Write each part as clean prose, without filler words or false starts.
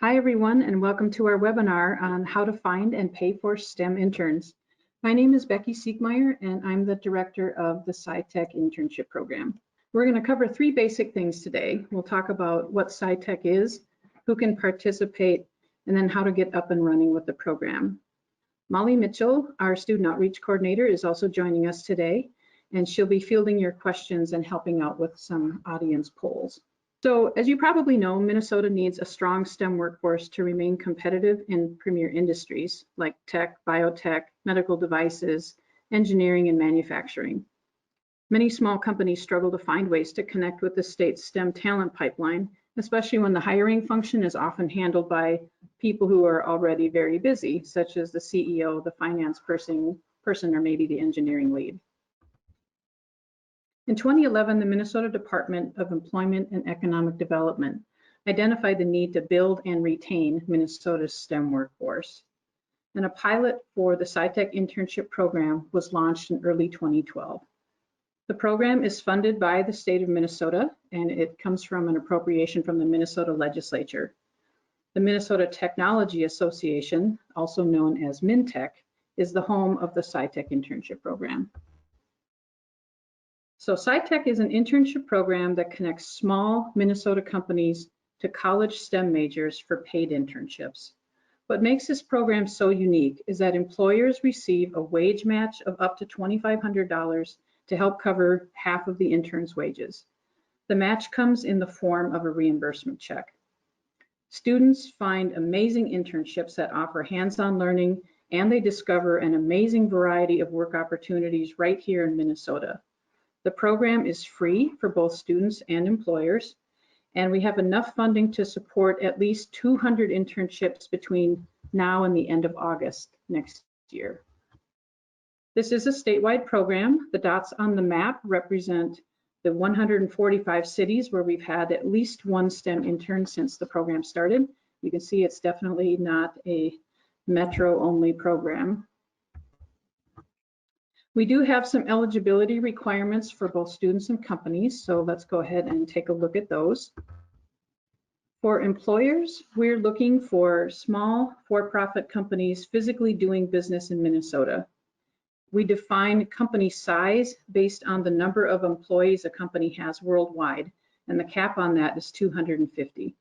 Hi everyone, and welcome to our webinar on how to find and pay for STEM interns. My name is Becky Siegmeyer, and I'm the director of the SciTech Internship Program. We're going to cover three basic things today. We'll talk about what SciTech is, who can participate, and then how to get up and running with the program. Molly Mitchell, our student outreach coordinator, is also joining us today, and she'll be fielding your questions and helping out with some audience polls. So as you probably know, Minnesota needs a strong STEM workforce to remain competitive in premier industries like tech, biotech, medical devices, engineering, and manufacturing. Many small companies struggle to find ways to connect with the state's STEM talent pipeline, especially when the hiring function is often handled by people who are already very busy, such as the CEO, the finance person, or maybe the engineering lead. In 2011, the Minnesota Department of Employment and Economic Development identified the need to build and retain Minnesota's STEM workforce. And a pilot for the SciTech Internship Program was launched in early 2012. The program is funded by the state of Minnesota, and it comes from an appropriation from the Minnesota legislature. The Minnesota Technology Association, also known as MinTech, is the home of the SciTech Internship Program. So SciTech is an internship program that connects small Minnesota companies to college STEM majors for paid internships. What makes this program so unique is that employers receive a wage match of up to $2,500 to help cover half of the intern's wages. The match comes in the form of a reimbursement check. Students find amazing internships that offer hands-on learning, and they discover an amazing variety of work opportunities right here in Minnesota. The program is free for both students and employers, and we have enough funding to support at least 200 internships between now and the end of August next year. This is a statewide program. The dots on the map represent the 145 cities where we've had at least one STEM intern since the program started. You can see it's definitely not a metro-only program. We do have some eligibility requirements for both students and companies, so let's go ahead and take a look at those. For employers, we're looking for small for-profit companies physically doing business in Minnesota. We define company size based on the number of employees a company has worldwide, and the cap on that is 250.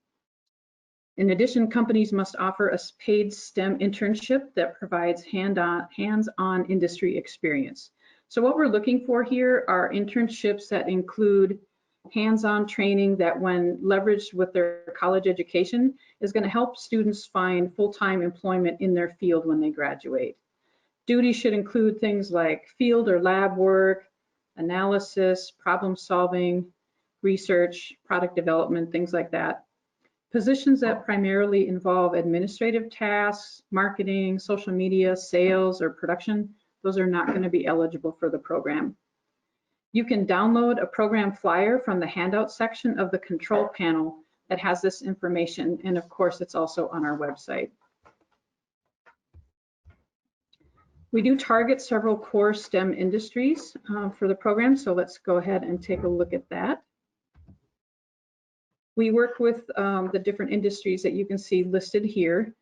In addition, companies must offer a paid STEM internship that provides hands-on industry experience. So what we're looking for here are internships that include hands-on training that, when leveraged with their college education, is going to help students find full-time employment in their field when they graduate. Duties should include things like field or lab work, analysis, problem solving, research, product development, things like that. Positions that primarily involve administrative tasks, marketing, social media, sales, or production, those are not going to be eligible for the program. You can download a program flyer from the handout section of the control panel that has this information, and of course it's also on our website. We do target several core STEM industries for the program, so let's go ahead and take a look at that. We work with the different industries that you can see listed here.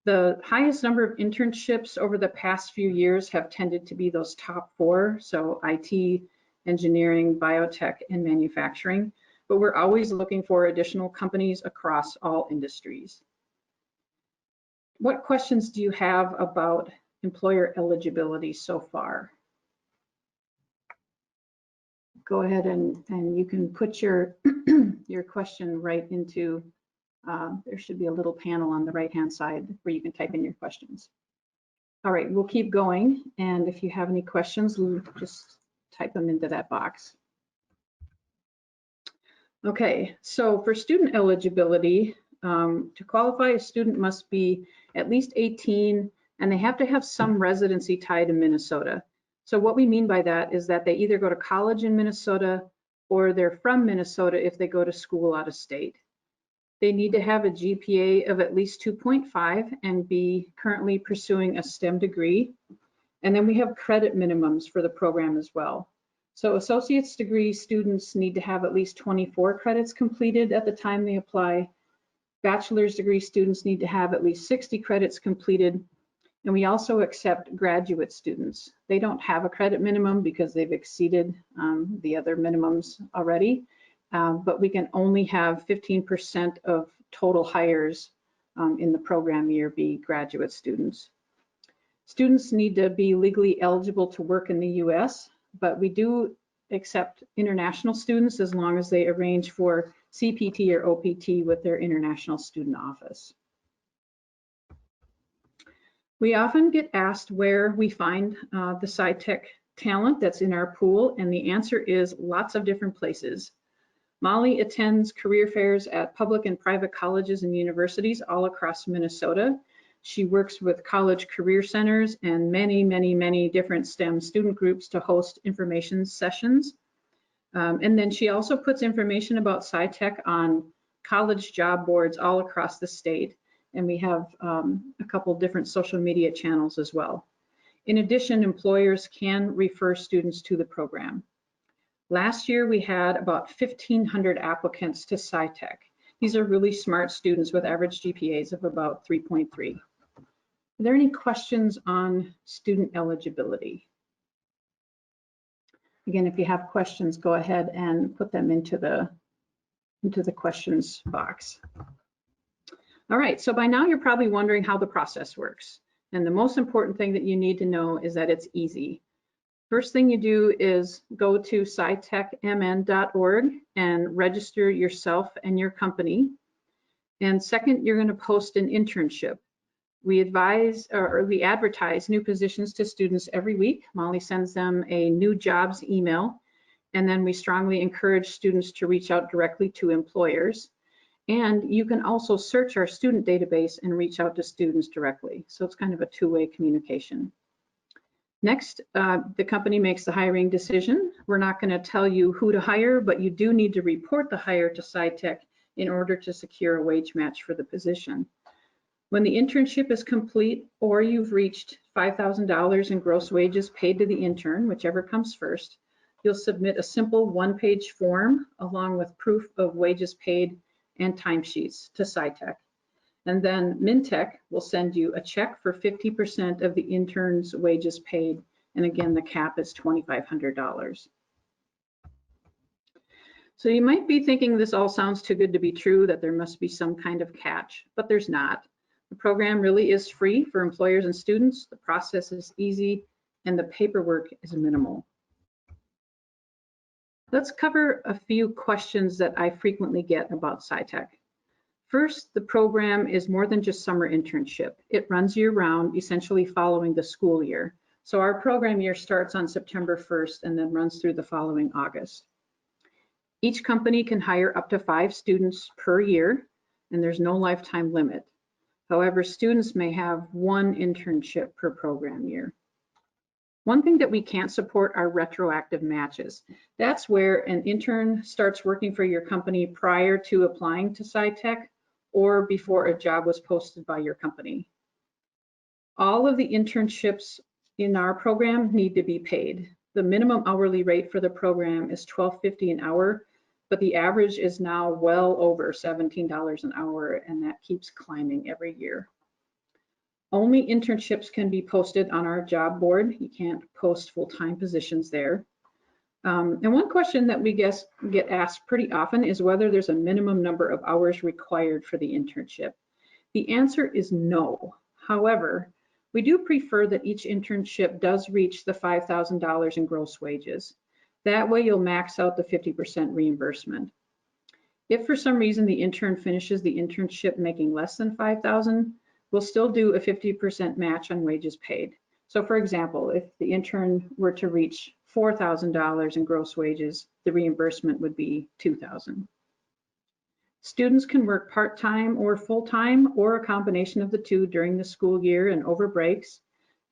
The highest number of internships over the past few years have tended to be those top four, so IT, engineering, biotech, and manufacturing. But we're always looking for additional companies across all industries. What questions do you have about employer eligibility so far? Go ahead and you can put your your question right into, there should be a little panel on the right hand side where you can type in your questions. All right, we'll keep going, and if you have any questions, we'll just type them into that box. Okay, so for student eligibility, to qualify, a student must be at least 18, and they have to have some residency tied to Minnesota. So what we mean by that is that they either go to college in Minnesota or they're from Minnesota if they go to school out of state. They need to have a GPA of at least 2.5 and be currently pursuing a STEM degree. And then we have credit minimums for the program as well. So associate's degree students need to have at least 24 credits completed at the time they apply. Bachelor's degree students need to have at least 60 credits completed, and we also accept graduate students. They don't have a credit minimum because they've exceeded the other minimums already, but we can only have 15% of total hires in the program year be graduate students. Students need to be legally eligible to work in the US, but we do accept international students as long as they arrange for CPT or OPT with their international student office. We often get asked where we find the SciTech talent that's in our pool, and the answer is lots of different places. Molly attends career fairs at public and private colleges and universities all across Minnesota. She works with college career centers and many different STEM student groups to host information sessions. And then she also puts information about SciTech on college job boards all across the state. And we have a couple different social media channels as well. In addition, employers can refer students to the program. Last year, we had about 1,500 applicants to SciTech. These are really smart students with average GPAs of about 3.3. Are there any questions on student eligibility? Again, if you have questions, go ahead and put them into the questions box. All right, so by now you're probably wondering how the process works. And the most important thing that you need to know is that it's easy. First thing you do is go to scitechmn.org and register yourself and your company. And second, you're going to post an internship. We advertise new positions to students every week. Molly sends them a new jobs email, and then we strongly encourage students to reach out directly to employers. And you can also search our student database and reach out to students directly. So it's kind of a two-way communication. Next, the company makes the hiring decision. We're not going to tell you who to hire, but you do need to report the hire to SciTech in order to secure a wage match for the position. When the internship is complete or you've reached $5,000 in gross wages paid to the intern, whichever comes first, you'll submit a simple one-page form along with proof of wages paid and timesheets to SciTech. And then MinTech will send you a check for 50% of the intern's wages paid. And again, the cap is $2,500. So you might be thinking this all sounds too good to be true, that there must be some kind of catch, but there's not. The program really is free for employers and students. The process is easy and the paperwork is minimal. Let's cover a few questions that I frequently get about SciTech. First, the program is more than just summer internship. It runs year-round, essentially following the school year. So our program year starts on September 1st and then runs through the following August. Each company can hire up to 5 students per year, and there's no lifetime limit. However, students may have 1 internship per program year. One thing that we can't support are retroactive matches. That's where an intern starts working for your company prior to applying to SciTech or before a job was posted by your company. All of the internships in our program need to be paid. The minimum hourly rate for the program is $12.50 an hour, but the average is now well over $17 an hour, and that keeps climbing every year. Only internships can be posted on our job board. You can't post full-time positions there. And one question that we get asked pretty often is whether there's a minimum number of hours required for the internship. The answer is no. However, we do prefer that each internship does reach the $5,000 in gross wages. That way you'll max out the 50% reimbursement. If for some reason the intern finishes the internship making less than $5,000, we'll still do a 50% match on wages paid. So for example, if the intern were to reach $4,000 in gross wages, the reimbursement would be $2,000. Students can work part-time or full-time or a combination of the two during the school year and over breaks.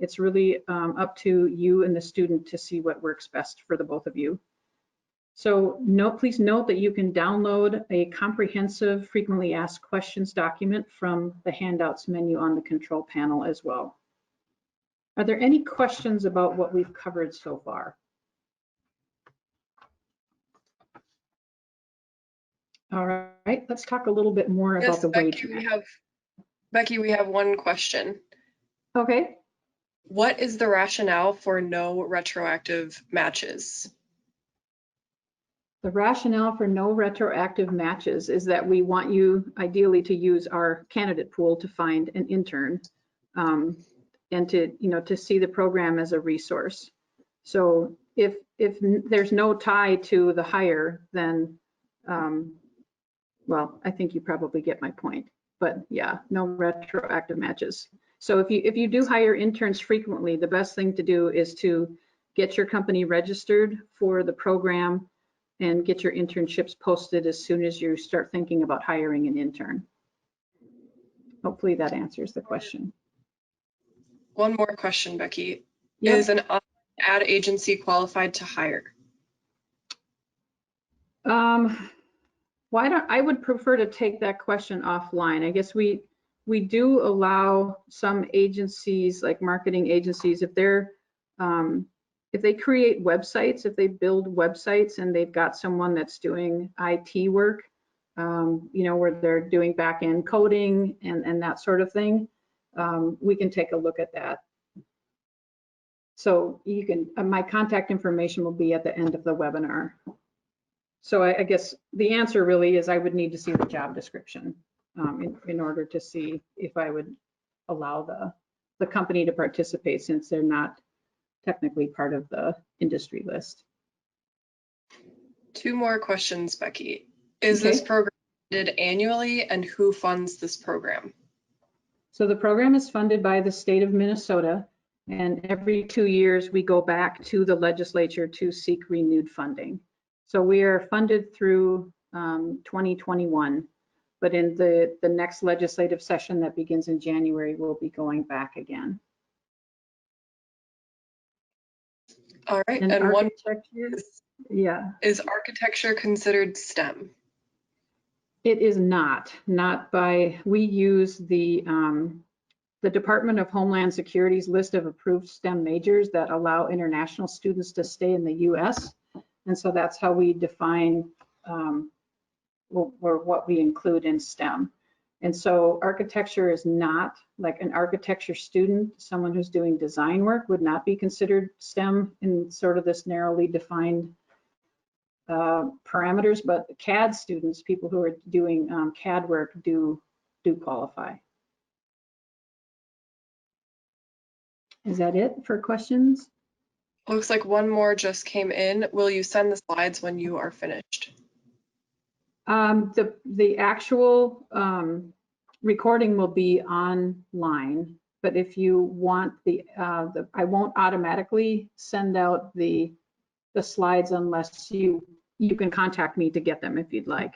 It's really up to you and the student to see what works best for the both of you. So please note that you can download a comprehensive frequently asked questions document from the handouts menu on the control panel as well. Are there any questions about what we've covered so far? All right, let's talk a little bit more about Yes, the wage Becky, match. we have one question. Okay. What is the rationale for no retroactive matches? The rationale for no retroactive matches is that we want you ideally to use our candidate pool to find an intern, and to see the program as a resource. So if there's no tie to the hire, then well, I think you probably get my point. But yeah, no retroactive matches. So if you do hire interns frequently, the best thing to do is to get your company registered for the program and get your internships posted as soon as you start thinking about hiring an intern. Hopefully that answers the question. One more question, Becky. Yep. Is an ad agency qualified to hire? I would prefer to take that question offline. I guess we do allow some agencies, like marketing agencies, if they create websites, if they build websites and they've got someone that's doing IT work, where they're doing back-end coding and that sort of thing, we can take a look at that. So you can, my contact information will be at the end of the webinar. So I guess the answer really is I would need to see the job description in order to see if I would allow the company to participate, since they're not technically part of the industry list. Two more questions, Becky. Is this program funded annually, and who funds this program? So the program is funded by the state of Minnesota, and every 2 years we go back to the legislature to seek renewed funding. So we are funded through 2021, but in the next legislative session that begins in January, we'll be going back again. All right, and architecture, is architecture considered STEM? It is not by, we use the Department of Homeland Security's list of approved STEM majors that allow international students to stay in the US. And so that's how we define or what we include in STEM. And so architecture is not, like an architecture student, someone who's doing design work would not be considered STEM in sort of this narrowly defined parameters, but CAD students, people who are doing CAD work do qualify. Is that it for questions? Looks like one more just came in. Will you send the slides when you are finished? The actual recording will be online, but if you want I won't automatically send out the slides unless you can contact me to get them if you'd like.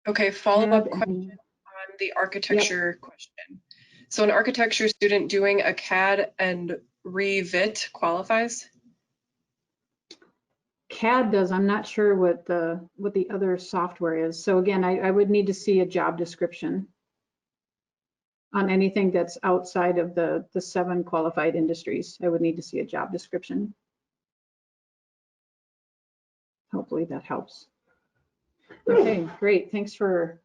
Okay, follow-up question on the architecture question. So an architecture student doing a CAD and Revit qualifies? CAD does. I'm not sure what the other software is. So again, I would need to see a job description on anything that's outside of the 7 qualified industries. I would need to see a job description. Hopefully that helps. Okay, great. Thanks for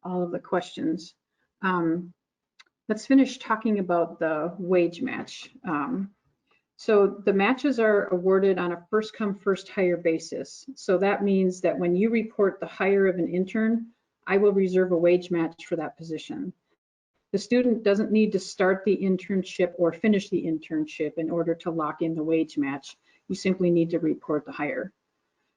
all of the questions. Let's finish talking about the wage match. So the matches are awarded on a first come, first hire basis. So that means that when you report the hire of an intern, I will reserve a wage match for that position. The student doesn't need to start the internship or finish the internship in order to lock in the wage match. You simply need to report the hire.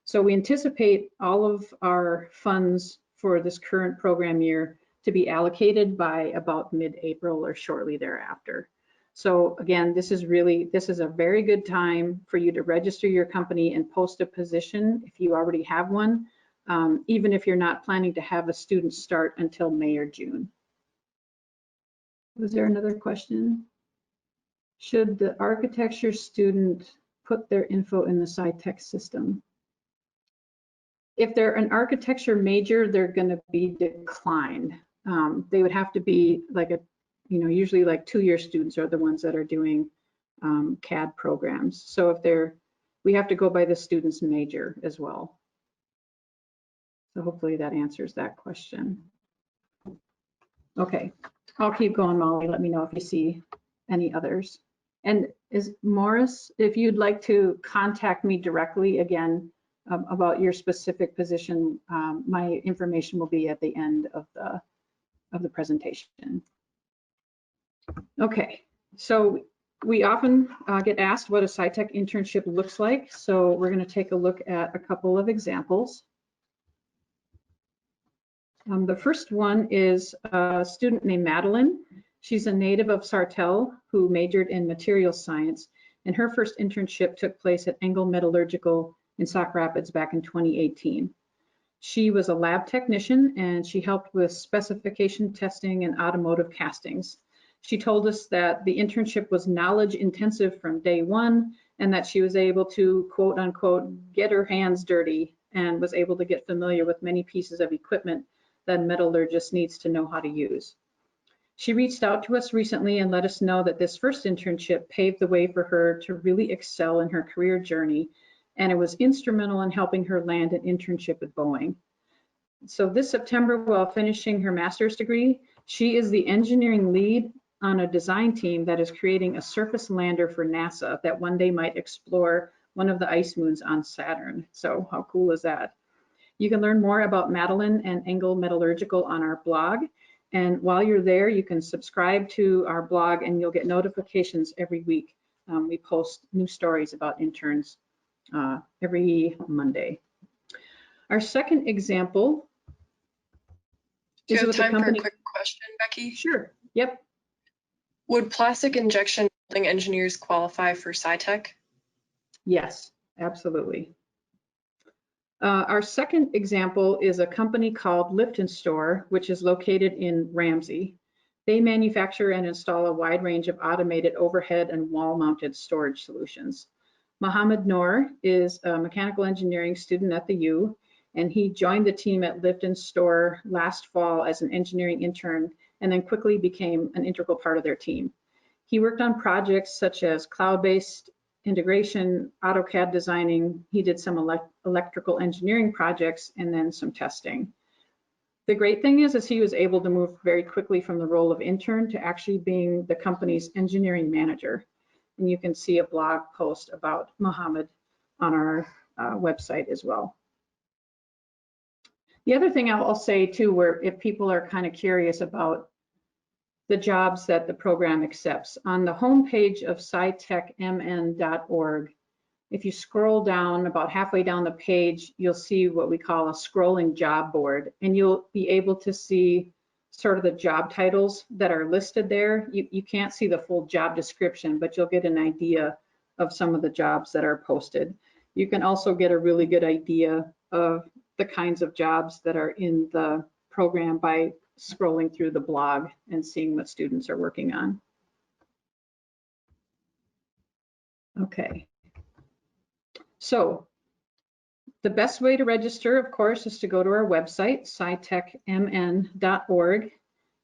So we anticipate all of our funds for this current program year to be allocated by about mid-April or shortly thereafter. So again, this is a very good time for you to register your company and post a position if you already have one, even if you're not planning to have a student start until May or June. Was there another question? Should the architecture student put their info in the SciTech system? If they're an architecture major, they're going to be declined. They would have to be like usually like 2-year students are the ones that are doing CAD programs. So if they're we have to go by the student's major as well. So hopefully that answers that question. Okay, I'll keep going, Molly. Let me know if you see any others. And is Morris, if you'd like to contact me directly again about your specific position, my information will be at the end of the presentation. Okay, so we often get asked what a SciTech internship looks like. So we're going to take a look at a couple of examples. The first one is a student named Madeline. She's a native of Sartell who majored in materials science, and her first internship took place at Engel Metallurgical in Sauk Rapids back in 2018. She was a lab technician and she helped with specification testing and automotive castings. She told us that the internship was knowledge intensive from day one and that she was able to, quote unquote, get her hands dirty and was able to get familiar with many pieces of equipment that a metallurgist needs to know how to use. She reached out to us recently and let us know that this first internship paved the way for her to really excel in her career journey, and it was instrumental in helping her land an internship at Boeing. So this September, while finishing her master's degree, she is the engineering lead on a design team that is creating a surface lander for NASA that one day might explore one of the ice moons on Saturn. So how cool is that? You can learn more about Madeline and Engel Metallurgical on our blog. And while you're there, you can subscribe to our blog and you'll get notifications every week. We post new stories about interns every Monday. Our second example Do you is have with a time company. for a quick question, Becky? Sure. Yep. Would plastic injection molding engineers qualify for SciTech? Yes, absolutely. Our second example is a company called Lift and Store, which is located in Ramsey. They manufacture and install a wide range of automated overhead and wall-mounted storage solutions. Mohammed Noor is a mechanical engineering student at the U, and he joined the team at Lift and Store last fall as an engineering intern and then quickly became an integral part of their team. He worked on projects such as cloud-based integration, AutoCAD designing. He did some electrical engineering projects and then some testing. The great thing is he was able to move very quickly from the role of intern to actually being the company's engineering manager. And you can see a blog post about Mohammed on our website as well. The other thing I'll say too, where if people are kind of curious about the jobs that the program accepts, on the homepage of scitechmn.org, if you scroll down about halfway down the page, you'll see what we call a scrolling job board, and you'll be able to see sort of the job titles that are listed there. You can't see the full job description, but you'll get an idea of some of the jobs that are posted. You can also get a really good idea of the kinds of jobs that are in the program by scrolling through the blog and seeing what students are working on. Okay. So the best way to register, of course, is to go to our website, scitechmn.org.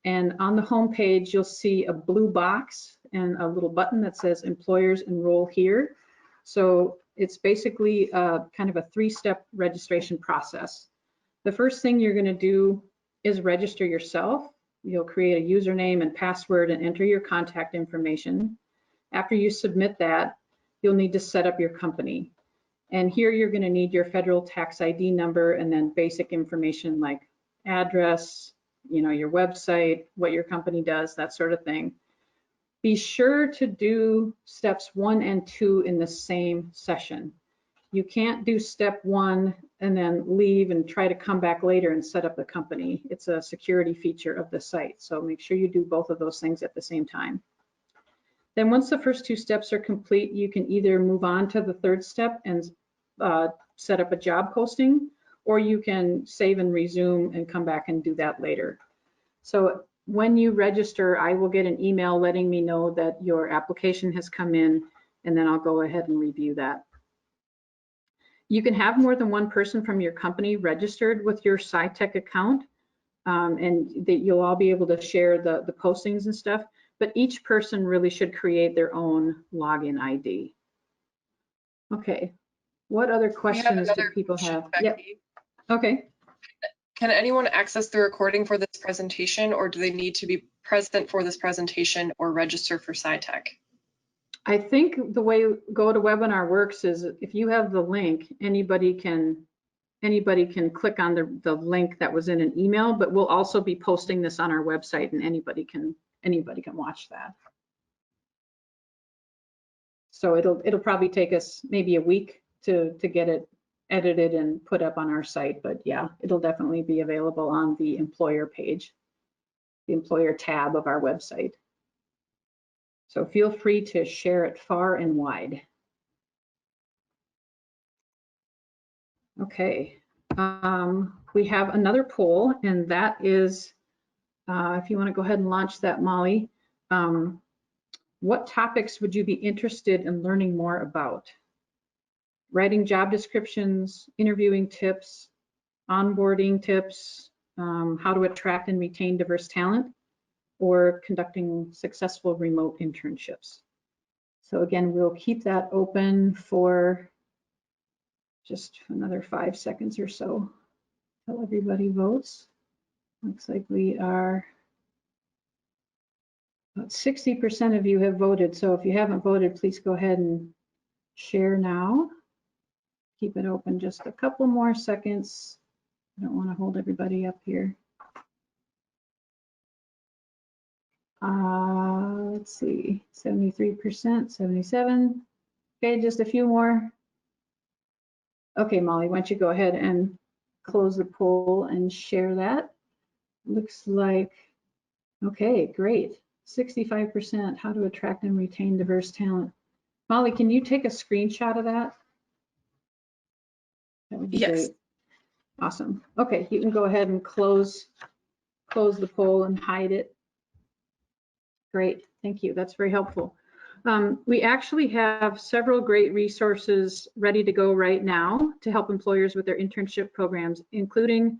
And on the home page, you'll see a blue box and a little button that says Employers Enroll Here. So it's basically kind of a three-step registration process. The first thing you're going to do is register yourself. You'll create a username and password and enter your contact information. After you submit that, you'll need to set up your company. And here you're going to need your federal tax ID number and then basic information like address, your website, what your company does, that sort of thing. Be sure to do steps 1 and 2 in the same session. You can't do step 1 and then leave and try to come back later and set up the company. It's a security feature of the site. So make sure you do both of those things at the same time. Then once the first 2 steps are complete, you can either move on to the third step and set up a job posting, or you can save and resume and come back and do that later. So when you register, I will get an email letting me know that your application has come in, and then I'll go ahead and review that. You can have more than one person from your company registered with your SciTech account, and that you'll all be able to share the postings and stuff, but each person really should create their own login ID. Okay, What other We have questions do another people question, have? Yep. Becky. Okay. Can anyone access the recording for this presentation, or do they need to be present for this presentation or register for SciTech? I think the way GoToWebinar works is if you have the link, anybody can click on the link that was in an email, but we'll also be posting this on our website and anybody can watch that. So it'll probably take us maybe a week to get it edited and put up on our site, but yeah, it'll definitely be available on the employer page, the employer tab of our website. So feel free to share it far and wide. Okay, we have another poll, and that is, if you want to go ahead and launch that, Molly, what topics would you be interested in learning more about? Writing job descriptions, interviewing tips, onboarding tips, how to attract and retain diverse talent, or conducting successful remote internships. So again, we'll keep that open for just another 5 seconds or so till everybody votes. Looks like we are about 60% of you have voted. So if you haven't voted, please go ahead and share now. Keep it open just a couple more seconds. I don't want to hold everybody up here. Let's see, 73%, 77. Okay, just a few more. Okay, Molly, why don't you go ahead and close the poll and share that. Looks like, okay, great. 65%, how to attract and retain diverse talent. Molly, can you take a screenshot of that? That would be great. Awesome. Okay, you can go ahead and close the poll and hide it. Great, thank you. That's very helpful. We actually have several great resources ready to go right now to help employers with their internship programs, including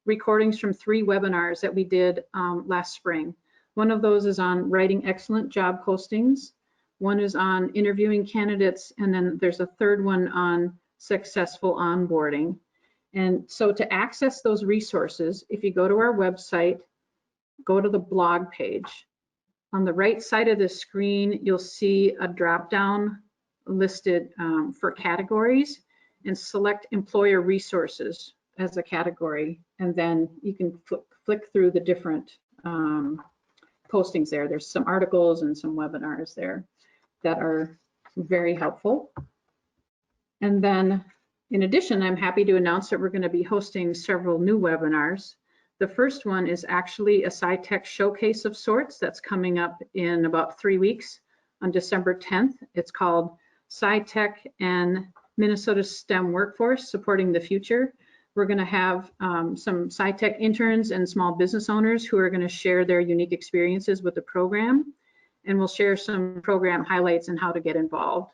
recordings from 3 webinars that we did last spring. One of those is on writing excellent job postings. One is on interviewing candidates, and then there's a third one on successful onboarding. And so to access those resources, if you go to our website, go to the blog page. On the right side of the screen, you'll see a drop-down listed for categories, and select employer resources as a category. And then you can flick through the different postings there. There's some articles and some webinars there that are very helpful. And then in addition, I'm happy to announce that we're going to be hosting several new webinars. The first one is actually a SciTech showcase of sorts that's coming up in about 3 weeks on December 10th. It's called SciTech and Minnesota STEM Workforce Supporting the Future. We're going to have some SciTech interns and small business owners who are going to share their unique experiences with the program, and we'll share some program highlights and how to get involved.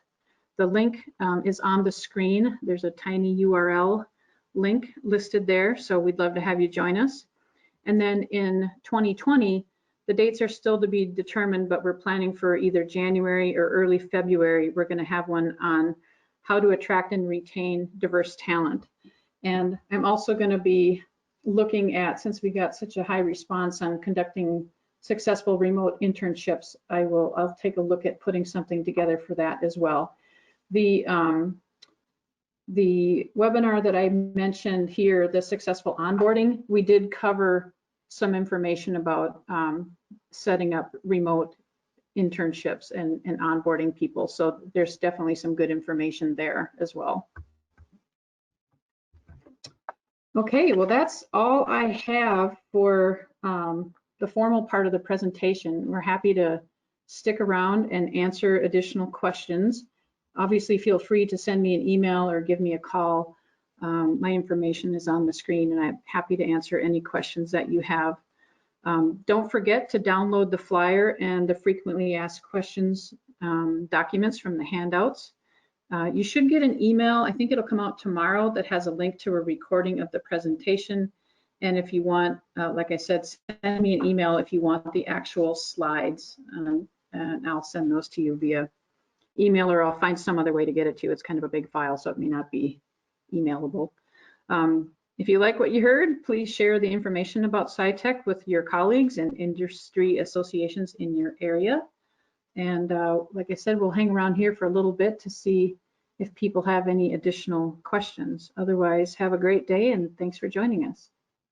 The link is on the screen. There's a tiny URL link listed there, so we'd love to have you join us. And then in 2020, the dates are still to be determined, but we're planning for either January or early February. We're going to have one on how to attract and retain diverse talent. And I'm also going to be looking at, since we got such a high response on conducting successful remote internships, I'll take a look at putting something together for that as well. The webinar that I mentioned here, the successful onboarding, we did cover some information about setting up remote internships and onboarding people. So there's definitely some good information there as well. Okay, well, that's all I have for the formal part of the presentation. We're happy to stick around and answer additional questions. Obviously, feel free to send me an email or give me a call. My information is on the screen, and I'm happy to answer any questions that you have. Don't forget to download the flyer and the frequently asked questions documents from the handouts. You should get an email, I think it'll come out tomorrow, that has a link to a recording of the presentation. And if you want, like I said, send me an email if you want the actual slides, and I'll send those to you via email or I'll find some other way to get it to you. It's kind of a big file, so it may not be emailable. If you like what you heard, please share the information about SciTech with your colleagues and industry associations in your area. And like I said, we'll hang around here for a little bit to see if people have any additional questions. Otherwise, have a great day and thanks for joining us.